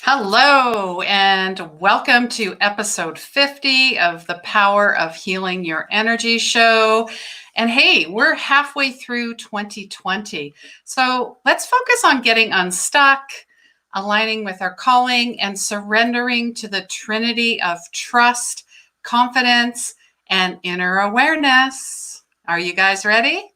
Hello, and welcome to episode 50 of the Power of Healing Your Energy show. And hey, we're halfway through 2020. So let's focus on getting unstuck, aligning with our calling, and surrendering to the trinity of trust, confidence, and inner awareness. Are you guys ready?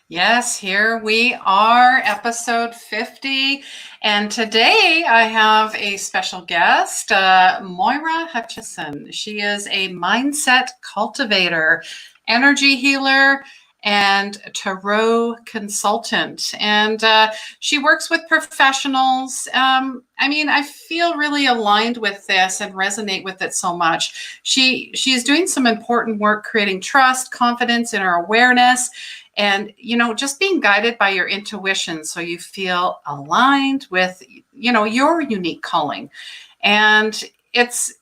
Yes, here we are, episode 50. And today I have a special guest, Moira Hutchison. She is a mindset cultivator, energy healer, and tarot consultant. And she works with professionals. I feel really aligned with this and resonate with it so much. She is doing some important work creating trust, confidence, inner awareness, and, just being guided by your intuition so you feel aligned with, your unique calling. And it's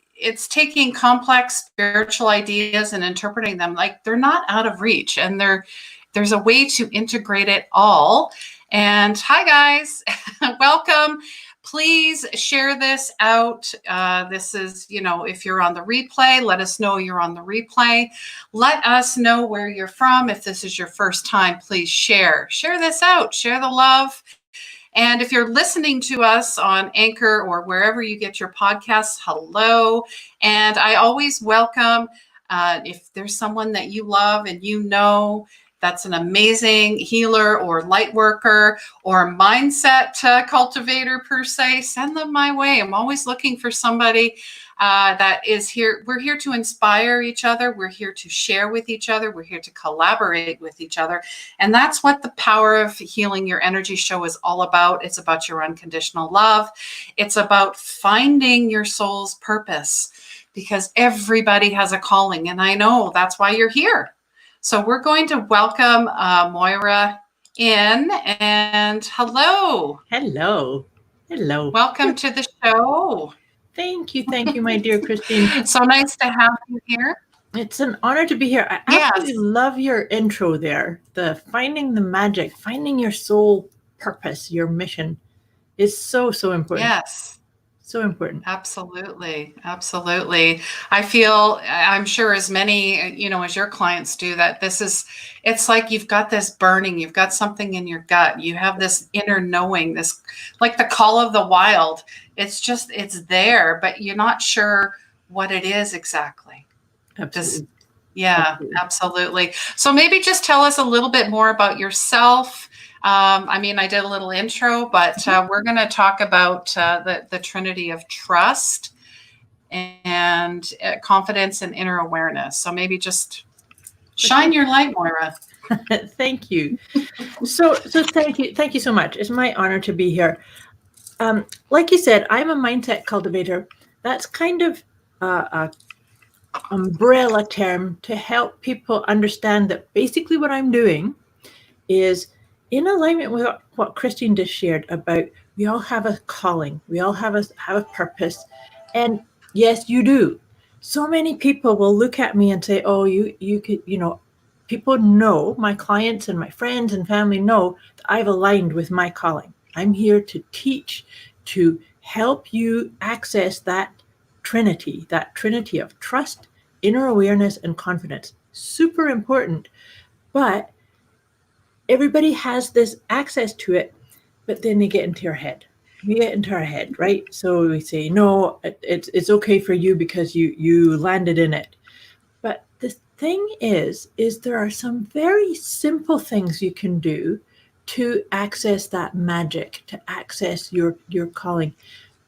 taking complex spiritual ideas and interpreting them like they're not out of reach, and there's a way to integrate it all. And hi, guys, welcome. Please share this out. This is, if you're on the replay, let us know you're on the replay. Let us know where you're from. If this is your first time, please share this out, share the love. And if you're listening to us on Anchor or wherever you get your podcasts, hello. And I always welcome, if there's someone that you love and that's an amazing healer or light worker or mindset cultivator per se, send them my way. I'm always looking for somebody that is here. We're here to inspire each other. We're here to share with each other. We're here to collaborate with each other. And that's what the Power of Healing Your Energy show is all about. It's about your unconditional love. It's about finding your soul's purpose, because everybody has a calling. And I know that's why you're here. So we're going to welcome Moira in, and hello. Hello. Welcome to the show. Thank you, my dear Christine. So nice to have you here. It's an honor to be here. I absolutely love your intro there. The finding the magic, finding your soul purpose, your mission is so important. Yes. So important. Absolutely. I feel, I'm sure as many, as your clients do, that it's like you've got this burning, you've got something in your gut, you have this inner knowing, this like the call of the wild. It's there, but you're not sure what it is exactly. Absolutely. Absolutely. So maybe just tell us a little bit more about yourself. I did a little intro, but we're going to talk about the trinity of trust and confidence and inner awareness. So maybe just shine your light, Moira. Thank you. So thank you so much. It's my honor to be here. Like you said, I'm a mindset cultivator. That's kind of a umbrella term to help people understand that basically what I'm doing is in alignment with what Christine just shared about we all have a calling, we all have a purpose. And yes, you do. So many people will look at me and say, oh, you could, people know, my clients and my friends and family know that I've aligned with my calling. I'm here to teach, to help you access that trinity of trust, inner awareness, and confidence. Super important. But everybody has this access to it, but then they get into our head. We get into our head, right? So we say, no, it's okay for you because you landed in it. But the thing is there are some very simple things you can do to access that magic, to access your calling.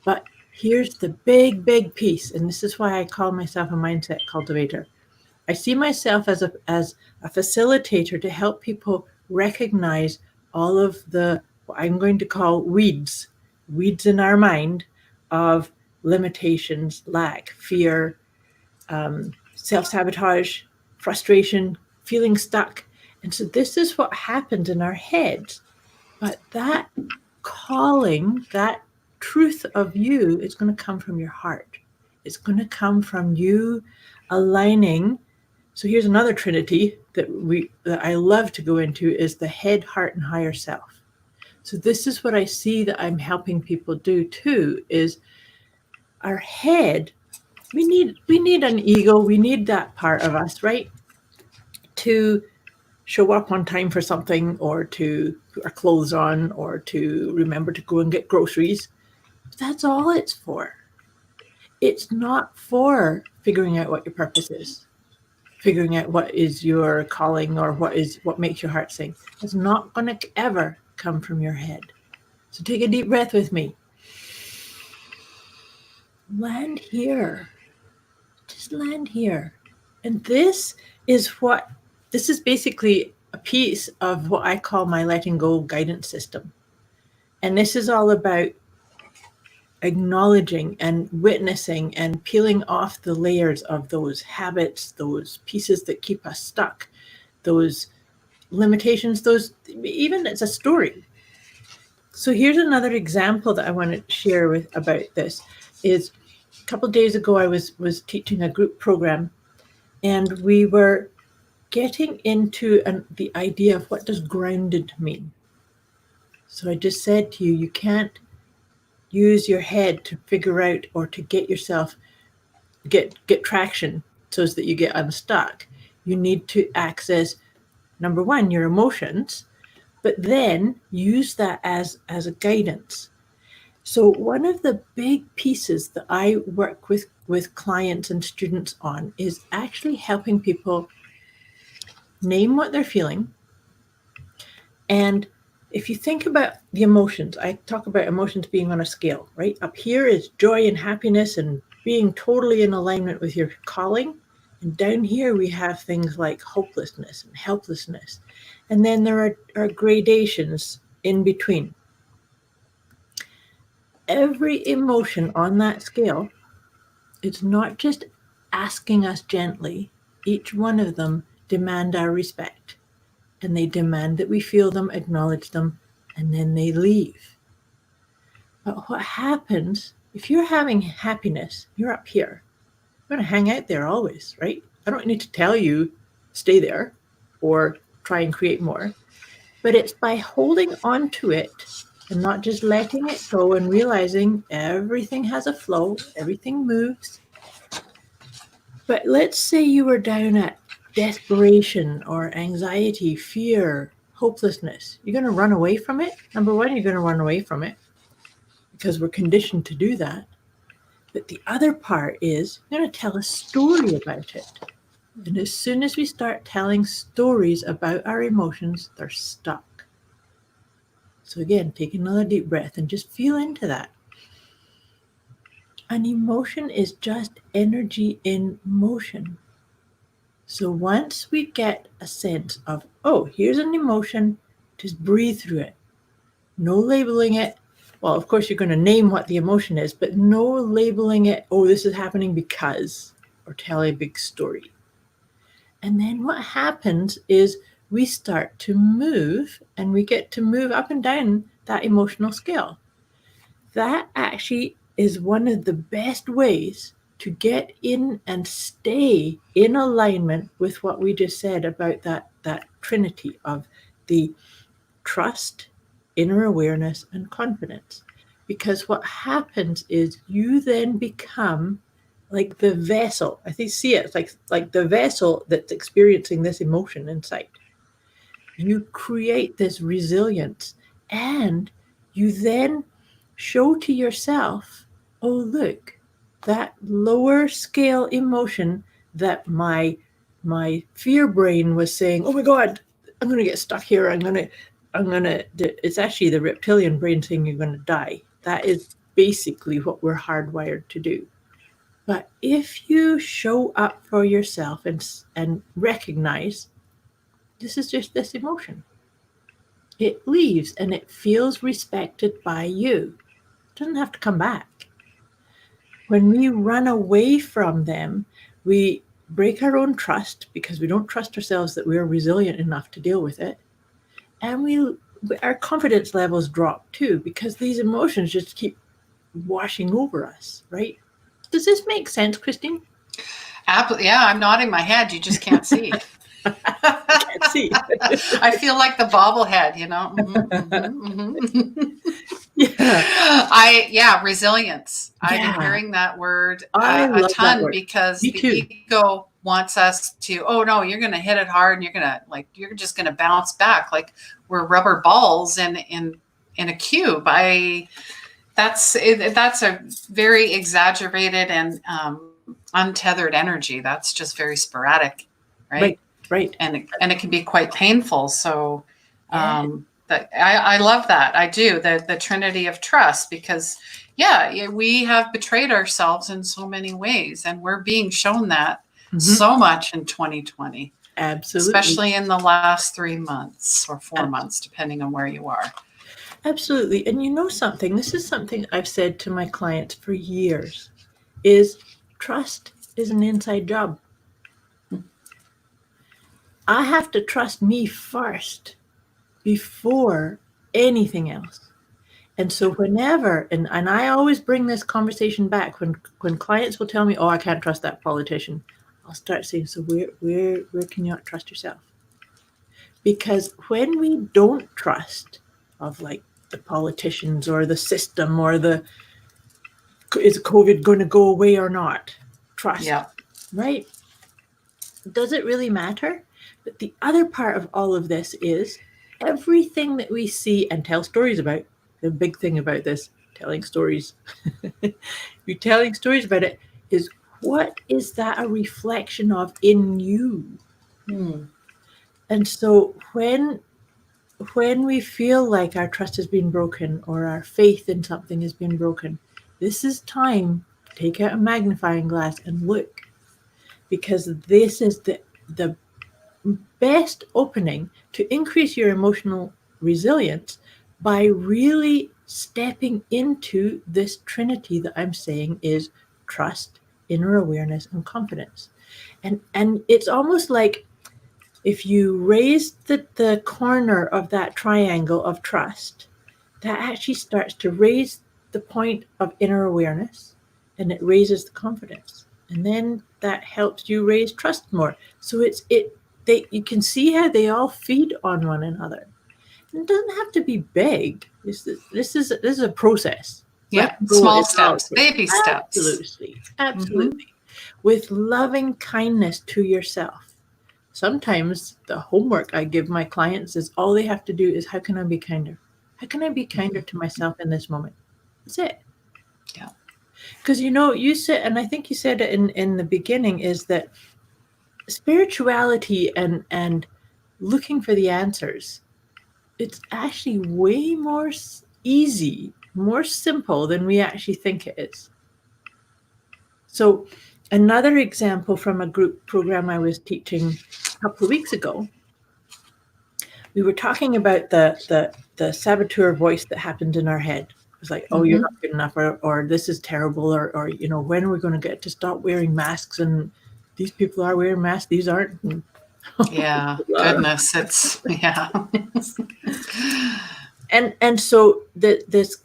But here's the big piece, and this is why I call myself a mindset cultivator. I see myself as a facilitator to help people recognize all of the, what I'm going to call weeds in our mind of limitations, lack, fear, self-sabotage, frustration, feeling stuck. And so this is what happens in our heads. But that calling, that truth of you is going to come from your heart. It's going to come from you aligning. So here's another trinity that I love to go into, is the head, heart, and higher self. So this is what I see that I'm helping people do too, is our head. We need an ego. We need that part of us, right? To show up on time for something, or to put our clothes on, or to remember to go and get groceries. That's all it's for. It's not for figuring out what your purpose is, figuring out what is your calling, or what makes your heart sing. It's not going to ever come from your head. So take a deep breath with me. Land here. Just land here. And this is basically a piece of what I call my letting go guidance system. And this is all about acknowledging and witnessing and peeling off the layers of those habits, those pieces that keep us stuck, those limitations, even it's a story. So here's another example that I want to share about this. Is a couple of days ago, I was teaching a group program, and we were getting into the idea of what does grounded mean. So I just said to you, you can't use your head to figure out, or to get yourself, get traction so that you get unstuck. You need to access, number one, your emotions, but then use that as a guidance. So one of the big pieces that I work with clients and students on is actually helping people name what they're feeling. And if you think about the emotions, I talk about emotions being on a scale, right? Up here is joy and happiness and being totally in alignment with your calling. And down here, we have things like hopelessness and helplessness. And then there are gradations in between. Every emotion on that scale, it's not just asking us gently. Each one of them demand our respect. And they demand that we feel them, acknowledge them, and then they leave. But what happens, if you're having happiness, you're up here. You're going to hang out there always, right? I don't need to tell you, stay there or try and create more. But it's by holding on to it and not just letting it go and realizing everything has a flow, everything moves. But let's say you were down at desperation or anxiety, fear, hopelessness. You're going to run away from it. Number one, you're going to run away from it because we're conditioned to do that. But the other part is you're going to tell a story about it. And as soon as we start telling stories about our emotions, they're stuck. So again, take another deep breath and just feel into that. An emotion is just energy in motion. So once we get a sense of, oh, here's an emotion, just breathe through it. No labeling it. Well, of course, you're going to name what the emotion is, but no labeling it, oh, this is happening because, or tell a big story. And then what happens is we start to move, and we get to move up and down that emotional scale. That actually is one of the best ways to get in and stay in alignment with what we just said about that trinity of the trust, inner awareness, and confidence. Because what happens is you then become like the vessel. I think, see it, it's like the vessel that's experiencing this emotion inside. You create this resilience, and you then show to yourself, oh, look, that lower scale emotion that my fear brain was saying, oh my God, I'm going to get stuck here. it's actually the reptilian brain saying you're going to die. That is basically what we're hardwired to do. But if you show up for yourself and recognize this is just this emotion, it leaves and it feels respected by you. It doesn't have to come back. When we run away from them, we break our own trust because we don't trust ourselves that we're resilient enough to deal with it. And our confidence levels drop too because these emotions just keep washing over us, right? Does this make sense, Christine? Yeah, I'm nodding my head. You just can't see. Can't see. I feel like the bobblehead, you know. Yeah. Resilience. I've been hearing that word I a love that ton word. because Me the too. ego wants us to, oh no, you're going to hit it hard and you're just going to bounce back like we're rubber balls in a cube. That's a very exaggerated and untethered energy. That's just very sporadic, right? Right. And it can be quite painful. So Yeah. I love that. I do the trinity of trust because we have betrayed ourselves in so many ways, and we're being shown that so much in 2020. Absolutely. Especially in the last 3 months or 4 months, depending on where you are. Absolutely. And you know something, this is something I've said to my clients for years, is trust is an inside job. I have to trust me first before anything else. And so whenever, and I always bring this conversation back when clients will tell me, oh, I can't trust that politician, I'll start saying, so where can you not trust yourself? Because when we don't trust of like the politicians or the system or is COVID going to go away or not? Trust, right? Does it really matter? But the other part of all of this is everything that we see and tell stories about. The big thing about this, telling stories, you're telling stories about it, is what is that a reflection of in you? And so when we feel like our trust has been broken or our faith in something has been broken, this is time to take out a magnifying glass and look, because this is the best opening to increase your emotional resilience by really stepping into this trinity that I'm saying is trust, inner awareness, and confidence. And it's almost like if you raise the corner of that triangle of trust, that actually starts to raise the point of inner awareness, and it raises the confidence. And then that helps you raise trust more. So you can see how they all feed on one another. And it doesn't have to be big. This is a process. Yeah, small steps, baby steps. Absolutely. With loving kindness to yourself. Sometimes the homework I give my clients is all they have to do is, how can I be kinder? How can I be kinder to myself in this moment? That's it. Yeah. Because you said, and I think you said it in the beginning, is that spirituality and looking for the answers, it's actually way more easy, more simple than we actually think it is. So another example from a group program I was teaching a couple of weeks ago, we were talking about the saboteur voice that happened in our head. It was like, oh, you're not good enough, or this is terrible, or when are we going to get to stop wearing masks? And these people are wearing masks, these aren't. Yeah, goodness, it's And so this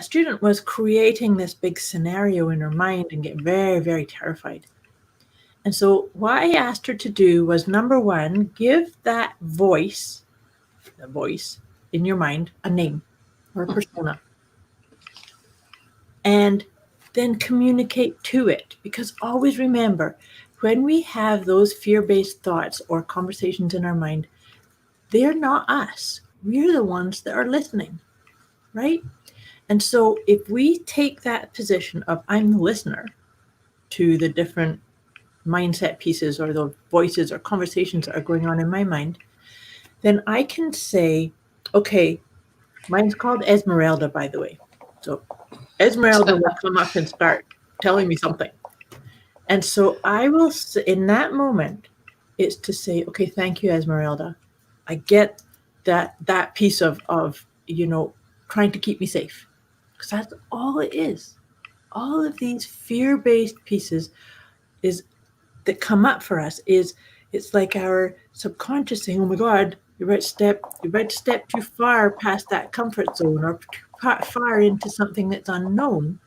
student was creating this big scenario in her mind and getting very, very terrified. And so what I asked her to do was, number one, give that voice, the voice in your mind, a name or a persona. And then communicate to it. Because always remember, when we have those fear-based thoughts or conversations in our mind, they're not us. We're the ones that are listening, right? And so if we take that position of I'm the listener to the different mindset pieces or the voices or conversations that are going on in my mind, then I can say, okay, mine's called Esmeralda, by the way. So Esmeralda will come up and start telling me something. And so I will, in that moment, it's to say, okay, thank you, Esmeralda. I get that piece of trying to keep me safe, because that's all it is. All of these fear-based pieces is that come up for us is it's like our subconscious saying, oh my God, you're about to step too far past that comfort zone or too far into something that's unknown.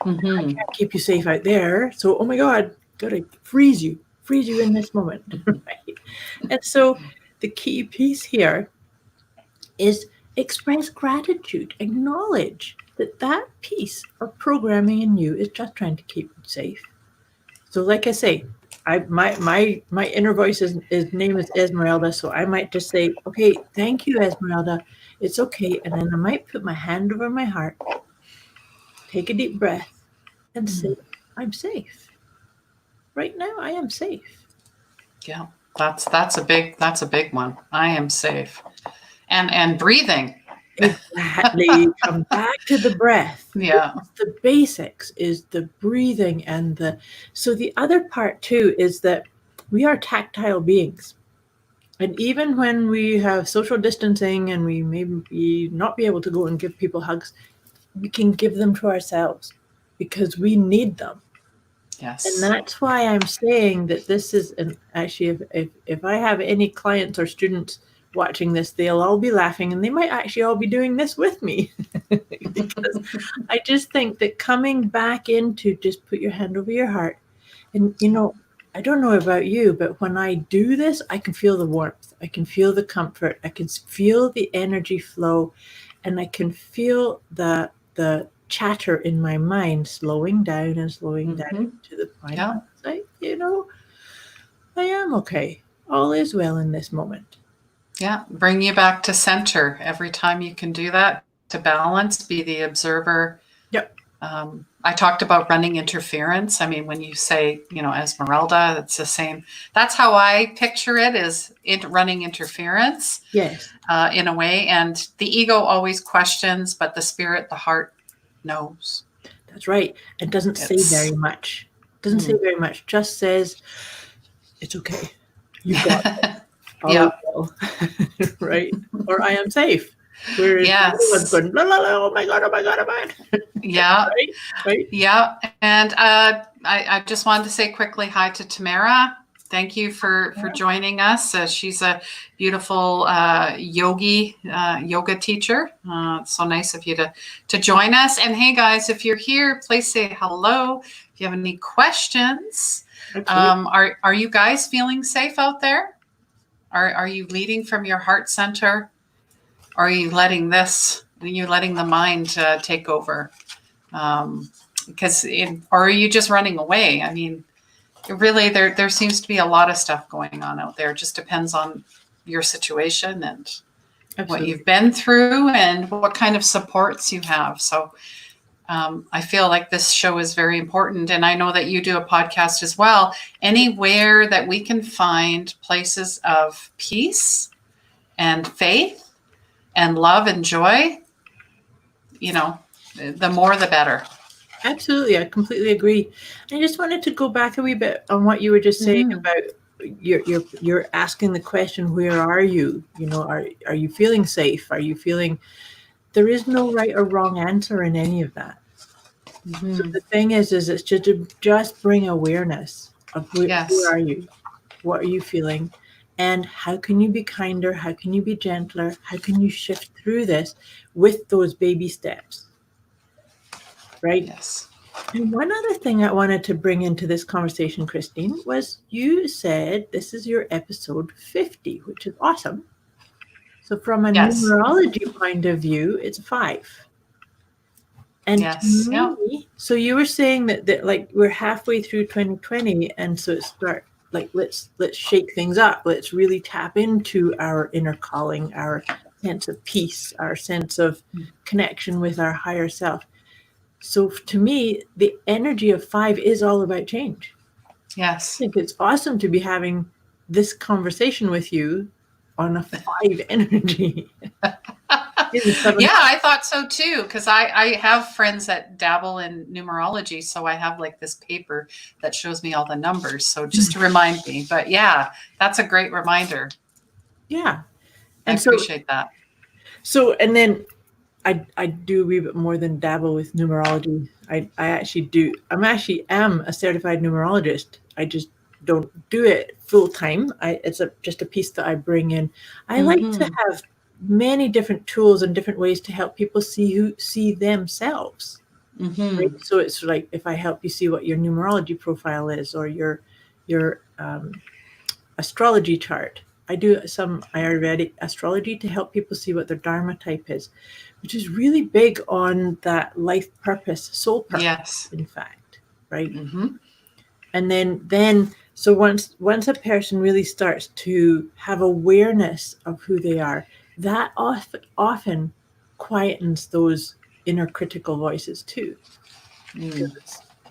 I Mm-hmm. can't keep you safe out there. So, oh my God, gotta freeze you in this moment. Right? And so the key piece here is express gratitude, acknowledge that piece of programming in you is just trying to keep you safe. So, like I say, my inner voice is name is Esmeralda, so I might just say, okay, thank you, Esmeralda. It's okay. And then I might put my hand over my heart, take a deep breath, and say, I'm safe. Right now I am safe. Yeah, that's a big one. I am safe. And breathing. Exactly. Come back to the breath. Yeah. The basics is the breathing and so the other part too is that we are tactile beings. And even when we have social distancing and we maybe not be able to go and give people hugs, we can give them to ourselves because we need them. And Yes. that's why I'm saying that this is, and actually, if I have any clients or students watching this, they'll all be laughing and they might actually all be doing this with me. Because I just think that coming back into just put your hand over your heart. And, I don't know about you, but when I do this, I can feel the warmth. I can feel the comfort. I can feel the energy flow. And I can feel the chatter in my mind slowing down and slowing down Mm-hmm. to the point Yeah. where it's like, I am okay. All is well in this moment. Yeah. Bring you back to center every time you can do that, to balance, be the observer. Yep. I talked about running interference. I mean, when you say, Esmeralda, it's the same. That's how I picture it, is running interference Yes. in a way. And the ego always questions, but the spirit, the heart knows. That's right. It doesn't say very much. Doesn't say very much. Just says, it's okay. You got it. All is Yeah. well. Right? Or I am safe. Whereas the other one's Yes. going, la la la, oh my God, oh my God, oh my God. Yeah. Right? Right? Yeah. And I just wanted to say quickly hi to Tamara. Thank you for joining us. She's a beautiful yoga teacher. It's so nice of you to join us. And hey, guys, if you're here, please say hello. If you have any questions, are you guys feeling safe out there? Are you leading from your heart center? Or are you letting the mind take over? Or are you just running away? I mean, really, there seems to be a lot of stuff going on out there. It just depends on your situation and what you've been through and what kind of supports you have. So I feel like this show is very important. And I know that you do a podcast as well. Anywhere that we can find places of peace and faith and love and joy, the more the better. Absolutely. I completely agree. I just wanted to go back a wee bit on what you were just saying about you're asking the question, where are you? Are you feeling safe? Are you feeling there is no right or wrong answer in any of that. So the thing is it's just bring awareness of who are you? What are you feeling? And how can you be kinder? How can you be gentler? How can you shift through this with those baby steps? Right? Yes. And one other thing I wanted to bring into this conversation, Christine, was you said this is your episode 50, which is awesome. So from a numerology point of view, it's 5. And to me, so you were saying that like we're halfway through 2020, and so it's let's shake things up. Let's really tap into our inner calling, our sense of peace, our sense of connection with our higher self. So to me, the energy of 5 is all about change. Yes. I think it's awesome to be having this conversation with you on a 5 energy. Yeah, I thought so too, because I have friends that dabble in numerology, so I have like this paper that shows me all the numbers, so just to remind me. But yeah, that's a great reminder. Yeah. I And appreciate that. So, and then I do a wee bit more than dabble with numerology. I actually do. Am a certified numerologist. I just don't do it full time. It's just a piece that I bring in. I like to have many different tools and different ways to help people see themselves. Right? So it's like if I help you see what your numerology profile is or your astrology chart. I do some Ayurvedic astrology to help people see what their Dharma type is, which is really big on that life purpose, soul purpose, Yes. in fact, right? And then so once a person really starts to have awareness of who they are, that often quietens those inner critical voices too.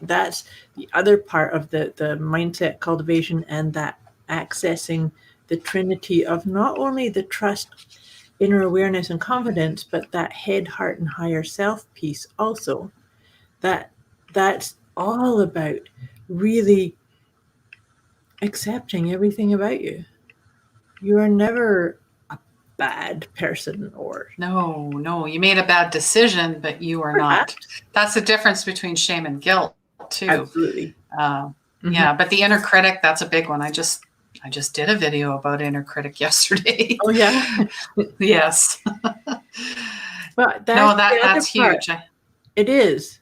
That's the other part of the mindset cultivation and that accessing the trinity of not only the trust, inner awareness and confidence, but that head, heart, and higher self piece also. That's all about really accepting everything about you. You are never a bad person or No, you made a bad decision, but you are perhaps. not. That's the difference between shame and guilt too. Absolutely. Yeah, but the inner critic, that's a big one. I just did a video about inner critic yesterday. Oh yeah. Yes. But that's huge. It is.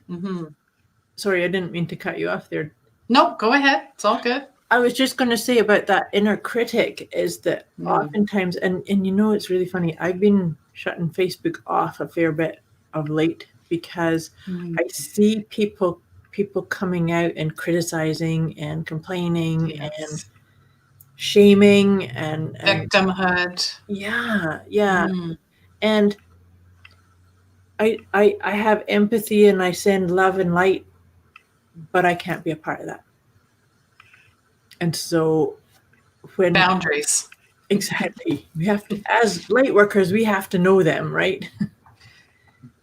Sorry, I didn't mean to cut you off there. No, go ahead. It's all good. I was just going to say about that inner critic is that oftentimes, and it's really funny. I've been shutting Facebook off a fair bit of late because I see people coming out and criticizing and complaining and shaming and victimhood. Yeah. And I have empathy and I send love and light, but I can't be a part of that. And so when boundaries. Exactly. We have to, as light workers, we have to know them, right?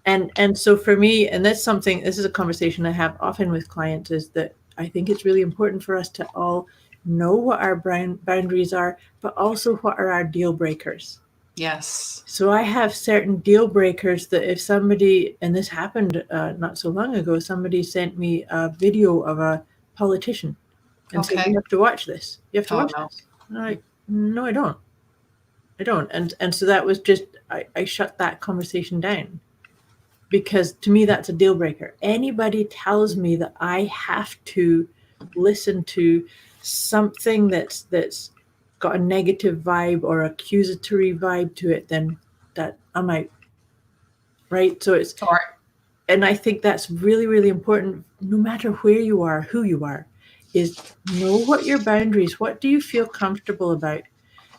And so for me, and this is a conversation I have often with clients, is that I think it's really important for us to all know what our boundaries are, but also what are our deal breakers. Yes. So I have certain deal breakers that if somebody, and this happened not so long ago, somebody sent me a video of a politician and said, you have to watch this. You have to watch this. And I'm like, no, I don't. And so that was just, I shut that conversation down because to me, that's a deal breaker. Anybody tells me that I have to listen to something that's got a negative vibe or accusatory vibe to it, then that I'm out. Right. So it's, and I think that's really, really important, no matter where you are, who you are, is know what your boundaries, what do you feel comfortable about?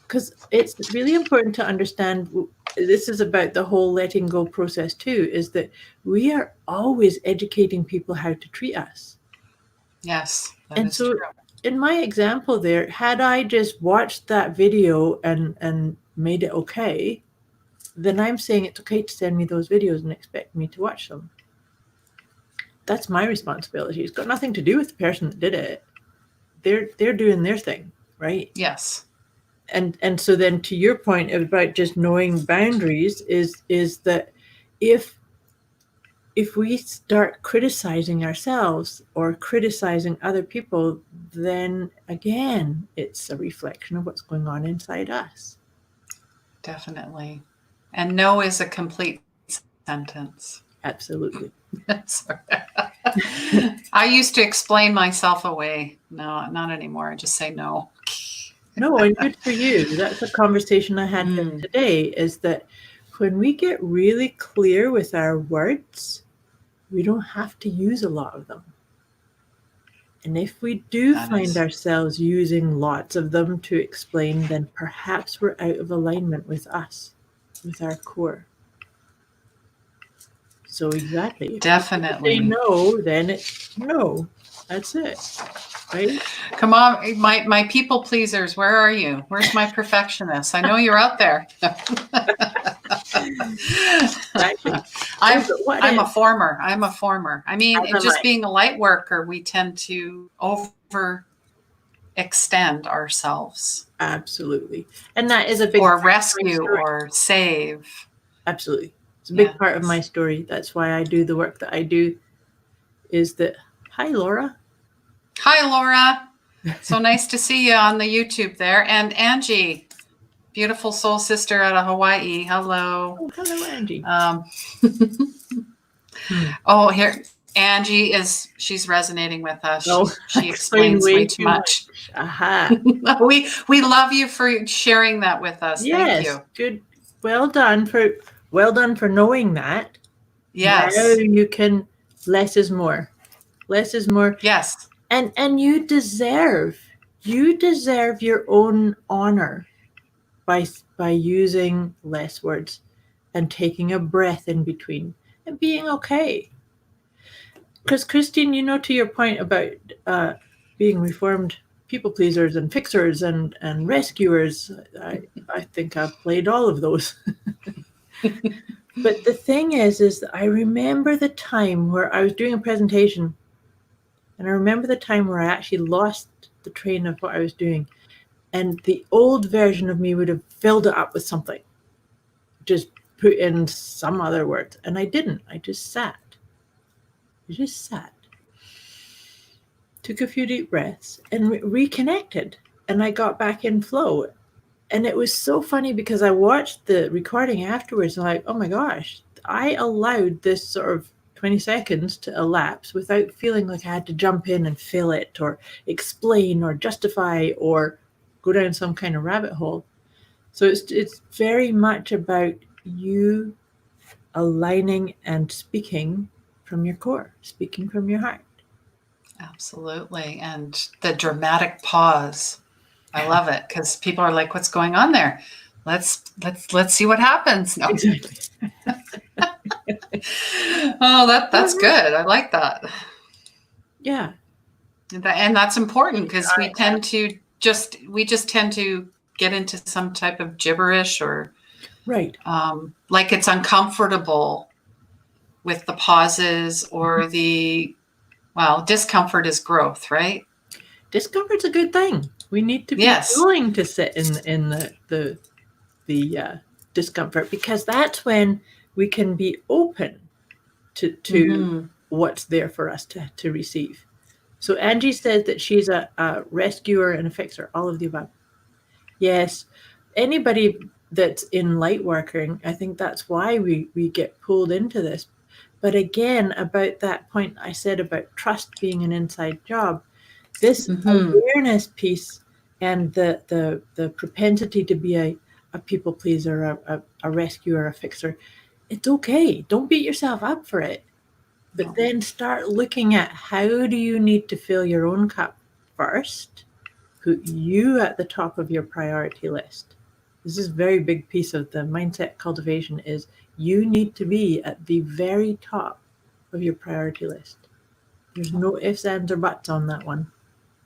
Because it's really important to understand, this is about the whole letting go process too, is that we are always educating people how to treat us. Yes, and so true. In my example there, had I just watched that video and made it okay, then I'm saying it's okay to send me those videos and expect me to watch them. That's my responsibility. It's got nothing to do with the person that did it. They're doing their thing, right? Yes. And so then to your point about just knowing boundaries is that if we start criticizing ourselves or criticizing other people, then again, it's a reflection of what's going on inside us. Definitely. And no is a complete sentence. Absolutely. I used to explain myself away. No, not anymore. I just say no. No, and good for you. That's a conversation I had today, is that when we get really clear with our words, we don't have to use a lot of them. And if we do find ourselves using lots of them to explain, then perhaps we're out of alignment with us, with our core. So exactly. Definitely. If you say no, then it's no. That's it. Right? Come on, my people pleasers, where are you? Where's my perfectionists? I know you're out there. Exactly. I'm a former. I mean, As am just I. being a light worker, we tend to overextend ourselves Absolutely. And that is a big or part of my rescue story. or save. Absolutely. It's a big part of my Yes. story. That's why I do the work that I do, is that, hi, Laura. Hi, Laura. So nice to see you on the YouTube there. And Angie, beautiful soul sister out of Hawaii. Hello. Oh, hello, Angie. Um, Hmm. oh, here, Angie she's resonating with us. Oh, I She explained explains way way too too much. much. Aha. We love you for sharing that with us. Thank Yes, you. good. Well done for knowing that. Now Yes. you can, less is more. Less is more. Yes. And you deserve your own honor by using less words and taking a breath in between and being okay. Because Christine, to your point about being reformed people pleasers and fixers and rescuers, I think I've played all of those. But the thing is that I remember the time where I was doing a presentation, and I remember the time where I actually lost the train of what I was doing, and the old version of me would have filled it up with something, just put in some other words, and I didn't. I just sat. Took a few deep breaths and reconnected, and I got back in flow. And it was so funny because I watched the recording afterwards and I'm like, oh my gosh, I allowed this sort of 20 seconds to elapse without feeling like I had to jump in and fill it or explain or justify or go down some kind of rabbit hole. So it's very much about you aligning and speaking from your core, speaking from your heart. Absolutely. And the dramatic pause. I love it because people are like, what's going on there? Let's see what happens. No. Exactly. Oh, that's good. I like that. Yeah. And that's important because we just tend to get into some type of gibberish or Right. like it's uncomfortable with the pauses or discomfort is growth, right? Discomfort's a good thing. We need to be Yes. willing to sit in the discomfort, because that's when we can be open to what's there for us to receive. So Angie says that she's a rescuer and a fixer, all of the above. Yes, anybody that's in light working, I think that's why we get pulled into this. But again, about that point I said about trust being an inside job, this awareness piece and the propensity to be a people pleaser, a rescuer, a fixer, it's okay. Don't beat yourself up for it. But then start looking at, how do you need to fill your own cup first? Put you at the top of your priority list. This is a very big piece of the mindset cultivation, is you need to be at the very top of your priority list. There's no ifs, ands, or buts on that one.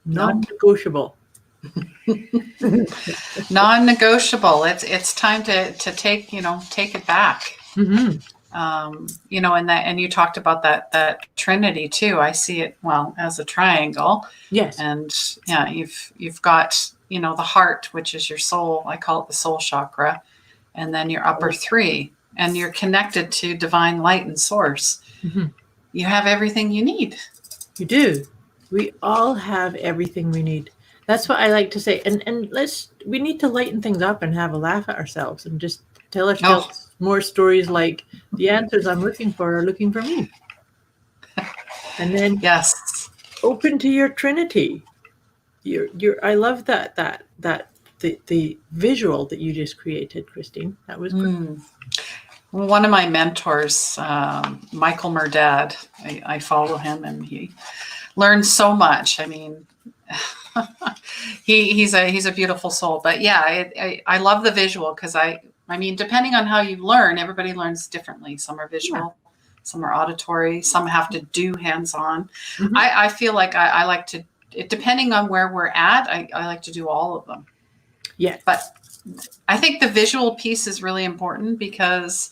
Non-negotiable. Non-negotiable. It's time to take it back. Mm-hmm. And you talked about that trinity too. I see it as a triangle. Yes. And yeah, you've got the heart, which is your soul. I call it the soul chakra, and then your upper three, and you're connected to divine light and source. Mm-hmm. You have everything you need. You do. We all have everything we need. That's what I like to say. And we need to lighten things up and have a laugh at ourselves and just tell ourselves more stories like, the answers I'm looking for are looking for me. And then yes, open to your trinity. I love that the visual that you just created, Christine. That was great. One of my mentors, Michael Murdad, I follow him, and he learns so much. I mean, he's a beautiful soul. But yeah, I love the visual, because I mean, depending on how you learn, everybody learns differently. Some are visual, some are auditory, some have to do hands-on. Mm-hmm. I feel like I like to, depending on where we're at, I like to do all of them. Yeah. But I think the visual piece is really important because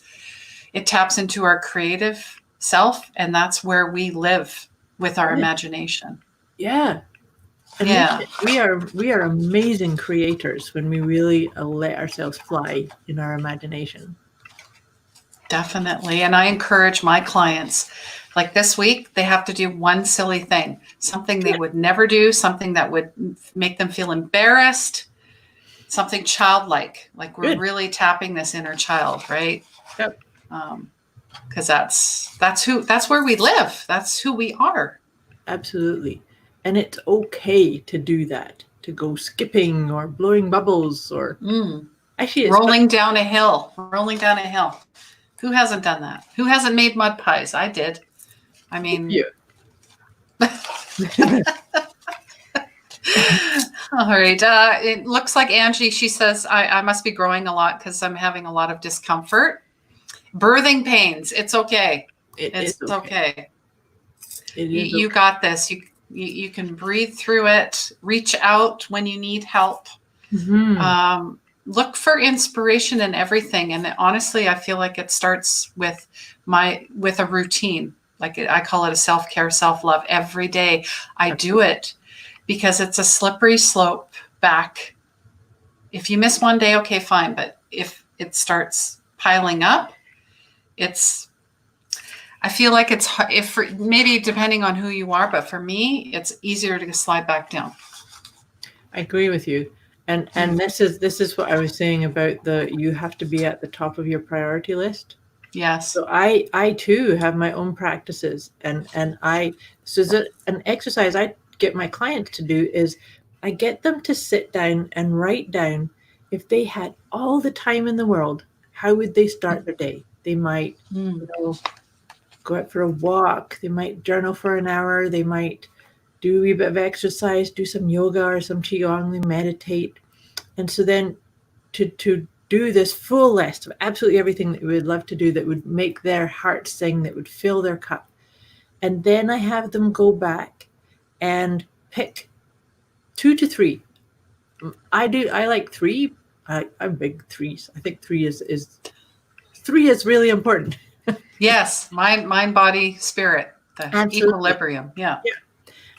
it taps into our creative self, and that's where we live with our imagination. Yeah. And Yeah, we are amazing creators when we really let ourselves fly in our imagination. definitely. And I encourage my clients, like this week, they have to do one silly thing, something they would never do, something that would make them feel embarrassed, something childlike. Like we're Good. really tapping this inner child, right? Yep. Because that's where we live. That's who we are. Absolutely. And it's okay to do that, to go skipping or blowing bubbles or actually it's Rolling down a hill. Who hasn't done that? Who hasn't made mud pies? I did. I mean, yeah. all right. It looks like Angie, she says, I must be growing a lot because I'm having a lot of discomfort. Birthing pains. It's okay. It's okay. You got this. You can breathe through it. Reach out when you need help. Mm-hmm. Look for inspiration in everything. And honestly, I feel like it starts with a routine. Like I call it a self-care, self-love every day. I do it because it's a slippery slope back. If you miss one day, okay, fine. But if it starts piling up, I feel like it's maybe depending on who you are, but for me, it's easier to slide back down. I agree with you. And this is what I was saying about you have to be at the top of your priority list. Yes. So I too have my own practices and so an exercise I get my clients to do is I get them to sit down and write down if they had all the time in the world, how would they start their day? They might go out for a walk, they might journal for an hour, they might do a wee bit of exercise, do some yoga or some qigong, they meditate. And so then to do this full list of absolutely everything that we would love to do that would make their heart sing, that would fill their cup. And then I have them go back and pick 2 to 3. I like 3. I'm big 3s. I think 3 is really important. Yes, mind, body, spirit, the Absolutely. Equilibrium. Yeah.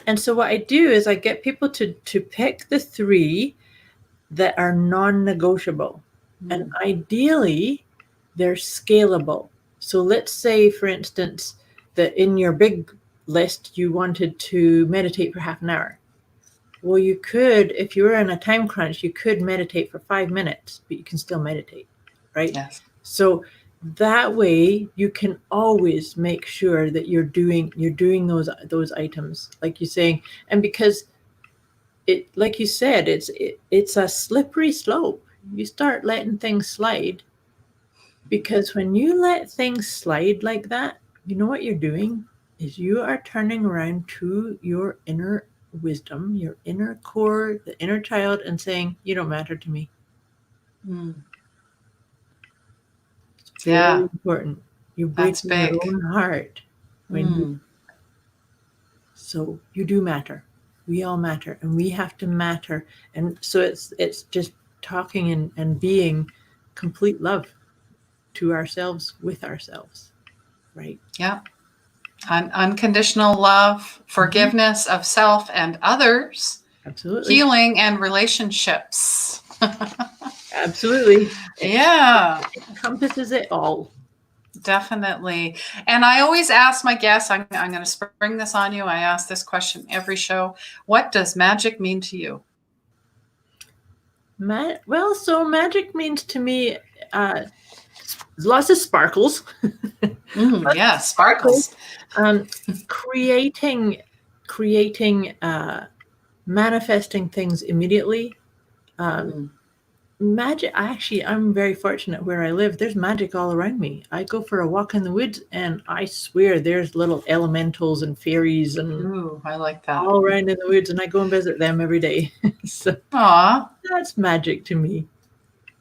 And so what I do is I get people to pick the 3 that are non-negotiable. And ideally, they're scalable. So let's say, for instance, that in your big list, you wanted to meditate for half an hour. Well, you could, if you were in a time crunch, you could meditate for 5 minutes, but you can still meditate, right? Yes. So that way you can always make sure that you're doing those items, like you're saying. And because it, like you said, it's a slippery slope. You start letting things slide, because when you let things slide like that, you know what you're doing is you are turning around to your inner wisdom, your inner core, the inner child, and saying, you don't matter to me. It's very important. You break your own heart when so you do matter. We all matter, and we have to matter. And so it's just talking and being complete love to ourselves, with ourselves, right? Yeah. Unconditional love, forgiveness of self and others. Absolutely. Healing and relationships. Absolutely. Yeah. It encompasses it all. Definitely. And I always ask my guests, I'm going to spring this on you. I ask this question every show. What does magic mean to you? Well, so magic means to me lots of sparkles. Yeah, sparkles. Creating, manifesting things immediately. Magic, actually, I'm very fortunate where I live. There's magic all around me. I go for a walk in the woods, and I swear there's little elementals and fairies and I like that. all around in the woods, and I go and visit them every day. So Aww. that's magic to me.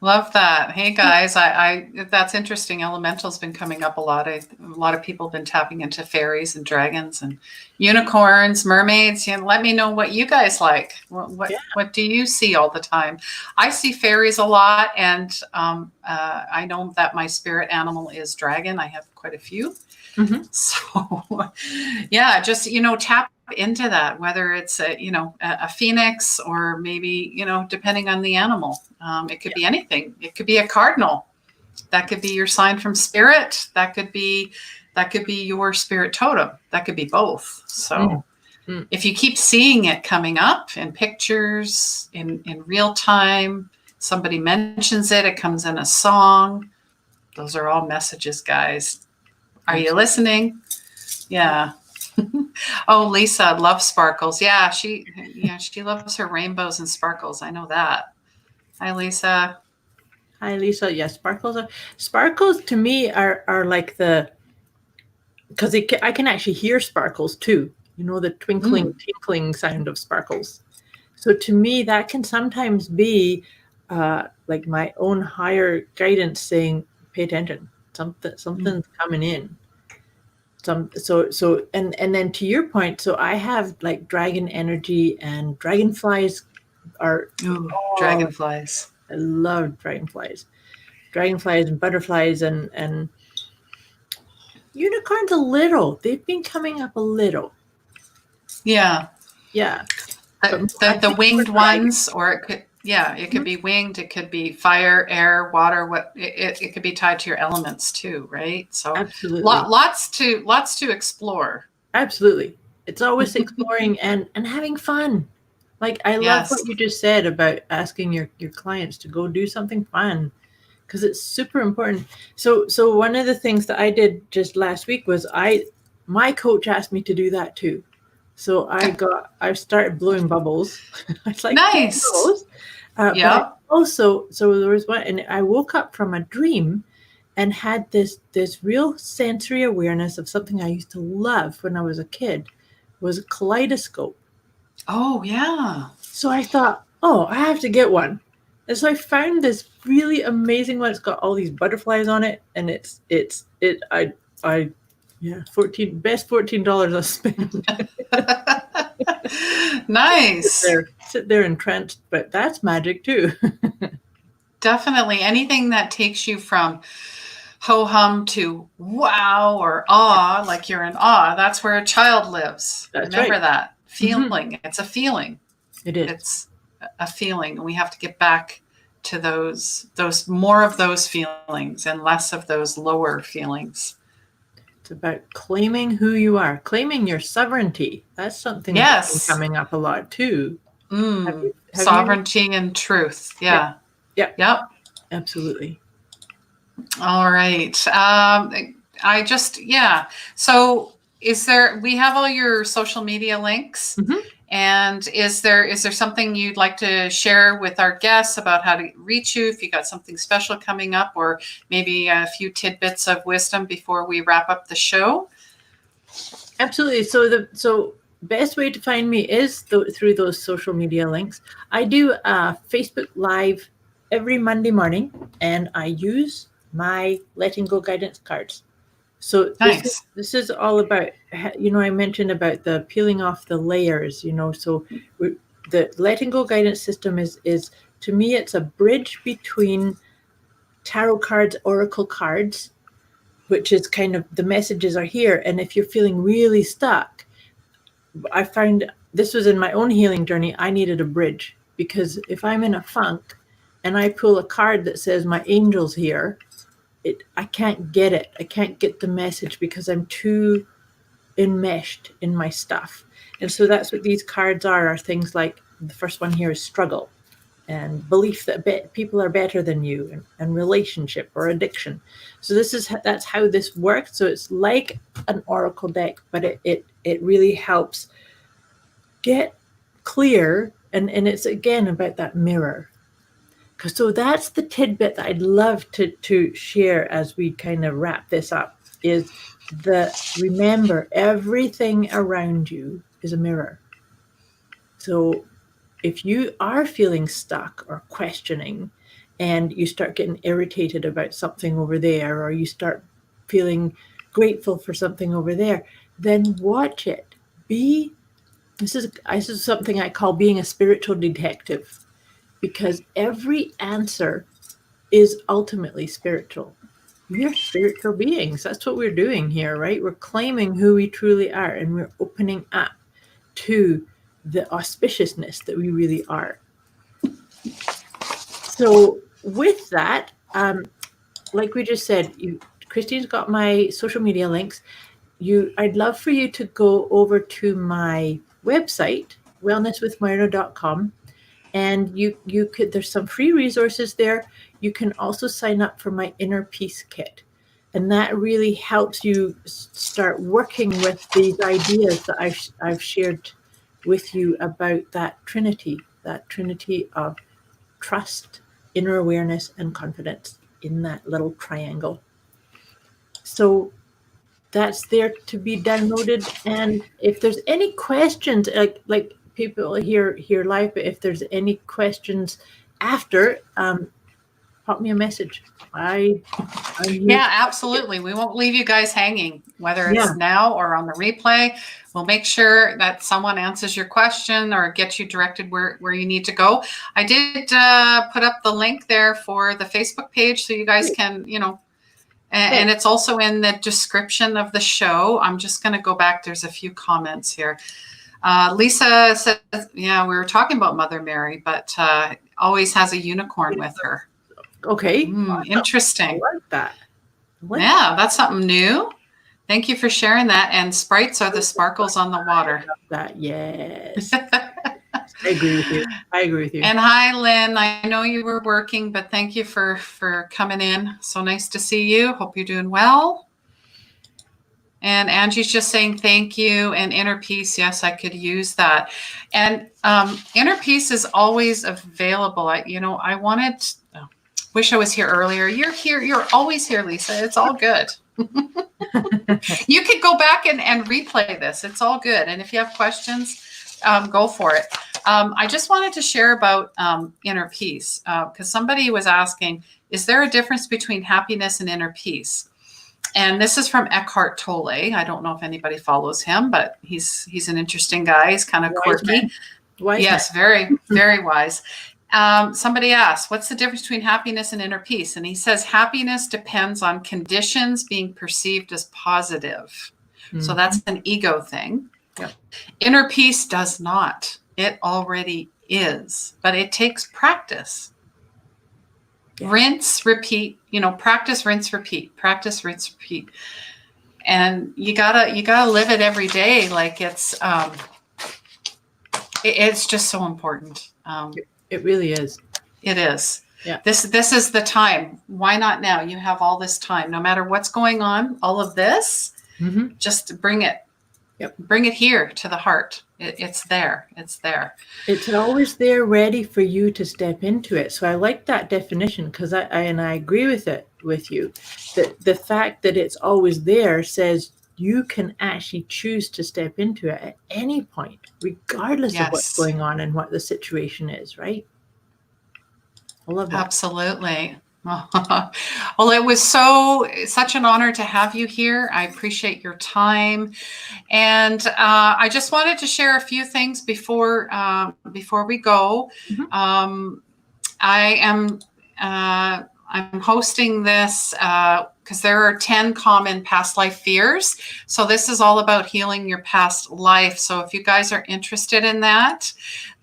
Love that. Hey guys, I that's interesting. Elemental's been coming up a lot. A lot of people have been tapping into fairies and dragons and unicorns, mermaids. Let me know what you guys like. What do you see all the time? I see fairies a lot, and I know that my spirit animal is dragon. I have quite a few. Mm-hmm. So, yeah, just, tap into that, whether it's a phoenix or maybe, depending on the animal. It could be anything. It could be a cardinal. That could be your sign from spirit. That could be your spirit totem. That could be both. So if you keep seeing it coming up in pictures, in real time, somebody mentions it, it comes in a song. Those are all messages, guys. Are you listening? Yeah. Oh, Lisa loves sparkles. Yeah, she loves her rainbows and sparkles. I know that. Hi, Lisa. Hi, Lisa. Yeah, sparkles to me are like because I can actually hear sparkles too. The twinkling, tinkling sound of sparkles. So to me, that can sometimes be like my own higher guidance saying, "Pay attention. Something's coming in." And then to your point, so I have like dragon energy, and dragonflies are Dragonflies. I love dragonflies and butterflies and unicorns a little. They've been coming up a little. Yeah. The winged ones, or it could be winged, it could be fire, air, water, it could be tied to your elements too, right? So absolutely, lots to explore. Absolutely. It's always exploring and having fun. Like I love what you just said about asking your clients to go do something fun, because it's super important. So one of the things that I did just last week was my coach asked me to do that too. So I started blowing bubbles. I was like, nice. But also, so there was one, and I woke up from a dream and had this real sensory awareness of something I used to love when I was a kid, was a kaleidoscope. Oh, yeah. So I thought, I have to get one. And so I found this really amazing one. It's got all these butterflies on it, and best $14 I spent. Nice. Sit there entranced, but that's magic too. Definitely. Anything that takes you from ho-hum to wow or awe, like you're in awe, that's where a child lives. Remember that feeling. It's a feeling. It is. It's a feeling, and we have to get back to those more of those feelings and less of those lower feelings. It's about claiming who you are, claiming your sovereignty. That's something that's been coming up a lot too. Have sovereignty and truth. Yeah. Yep. Absolutely. All right. So we have all your social media links. And is there something you'd like to share with our guests about how to reach you, if you got something special coming up, or maybe a few tidbits of wisdom before we wrap up the show? Absolutely. So best way to find me is through those social media links. I do Facebook Live every Monday morning, and I use my Letting Go guidance cards. So this is all about, I mentioned about the peeling off the layers, so the Letting Go guidance system is to me, it's a bridge between tarot cards, oracle cards, which is kind of the messages are here. And if you're feeling really stuck, I found this was in my own healing journey. I needed a bridge, because if I'm in a funk and I pull a card that says my angel's here, I can't get it. I can't get the message because I'm too enmeshed in my stuff. And so that's what these cards are things like, the first one here is struggle, and belief that people are better than you, and relationship or addiction. So that's how this works. So it's like an oracle deck, but it really helps get clear. And it's again about that mirror. So that's the tidbit that I'd love to share as we kind of wrap this up, is remember, everything around you is a mirror. So if you are feeling stuck or questioning, and you start getting irritated about something over there, or you start feeling grateful for something over there, then watch it. This is something I call being a spiritual detective, because every answer is ultimately spiritual. We're spiritual beings. That's what we're doing here, right? We're claiming who we truly are, and we're opening up to the auspiciousness that we really are. So with that, like we just said, Christine's got my social media links. I'd love for you to go over to my website, wellnesswithmoira.com, and you could, there's some free resources there. You can also sign up for my inner peace kit, and that really helps you start working with these ideas that I've shared with you about that trinity of trust, inner awareness, and confidence in that little triangle. So that's there to be downloaded. And if there's any questions, like people here live, but if there's any questions after, pop me a message. I'm here. Yeah, absolutely. We won't leave you guys hanging, whether it's now or on the replay. We'll make sure that someone answers your question or gets you directed where you need to go. I did put up the link there for the Facebook page, so you guys can, and it's also in the description of the show. I'm just going to go back. There's a few comments here. Lisa says, yeah, we were talking about Mother Mary, but always has a unicorn with her. Okay. Interesting. I like that. Yeah, that's something new. Thank you for sharing that. And sprites are the sparkles on the water. That, yes. I agree with you. And hi, Lynn. I know you were working, but thank you for coming in. So nice to see you. Hope you're doing well. And Angie's just saying thank you. And inner peace, yes, I could use that. And inner peace is always available. Wish I was here earlier. You're here. You're always here, Lisa. It's all good. You could go back and replay this. It's all good. And if you have questions, go for it. I just wanted to share about inner peace, because somebody was asking, is there a difference between happiness and inner peace? And this is from Eckhart Tolle. I don't know if anybody follows him, but he's an interesting guy. He's kind of quirky. Yes, very, very wise. Somebody asked, what's the difference between happiness and inner peace? And he says, happiness depends on conditions being perceived as positive. Mm-hmm. So that's an ego thing. Yep. Inner peace does not. It already is, but it takes practice. Yeah. Rinse, repeat, practice, rinse, repeat, practice, rinse, repeat. And you gotta live it every day. Like it's just so important. It really is. It is. Yeah. This is the time. Why not now? You have all this time. No matter what's going on, all of this, just bring it. Yep. Bring it here to the heart. It's there. It's there. It's always there, ready for you to step into it. So I like that definition, because I agree with you. That the fact that it's always there says you can actually choose to step into it at any point, regardless of what's going on and what the situation is, right? I love that. Absolutely. Well, it was such an honor to have you here. I appreciate your time. And I just wanted to share a few things before we go. Mm-hmm. I'm hosting this because there are 10 common past life fears. So this is all about healing your past life. So if you guys are interested in that,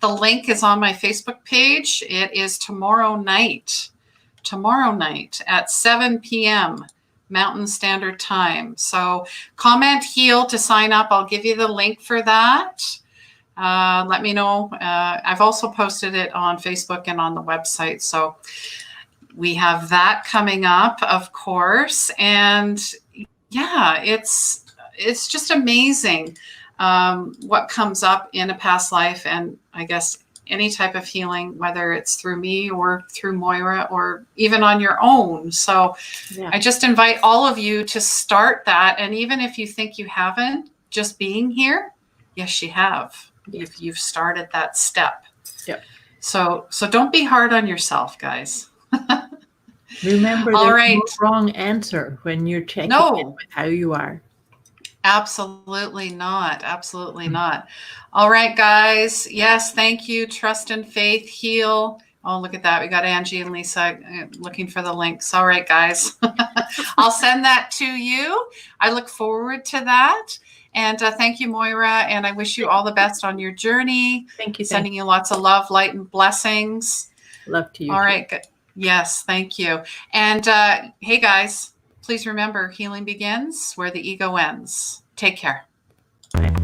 the link is on my Facebook page. It is tomorrow night at 7 p.m. Mountain Standard Time. So comment HEAL to sign up. I'll give you the link for that. Let me know. I've also posted it on Facebook and on the website. So we have that coming up, of course. And yeah, it's just amazing what comes up in a past life. And I guess any type of healing, whether it's through me or through Moira or even on your own. So I just invite all of you to start that. And even if you think you haven't, just being here, yes, you have. You've started that step. Yep. So don't be hard on yourself, guys. Remember, All there's right. no wrong answer when you're checking in No, with how you are. absolutely not. Absolutely not. All right, guys. Yes, thank you. Trust and faith, heal. Oh, look at that. We got Angie and Lisa looking for the links. All right, guys. I'll send that to you. I look forward to that. And thank you, Moira. And I wish you all the best on your journey. Thank you. Sending you lots of love, light, and blessings. Love to you. All too. right. Good. Yes, thank you. And hey, guys, please remember, healing begins where the ego ends. Take care. Bye.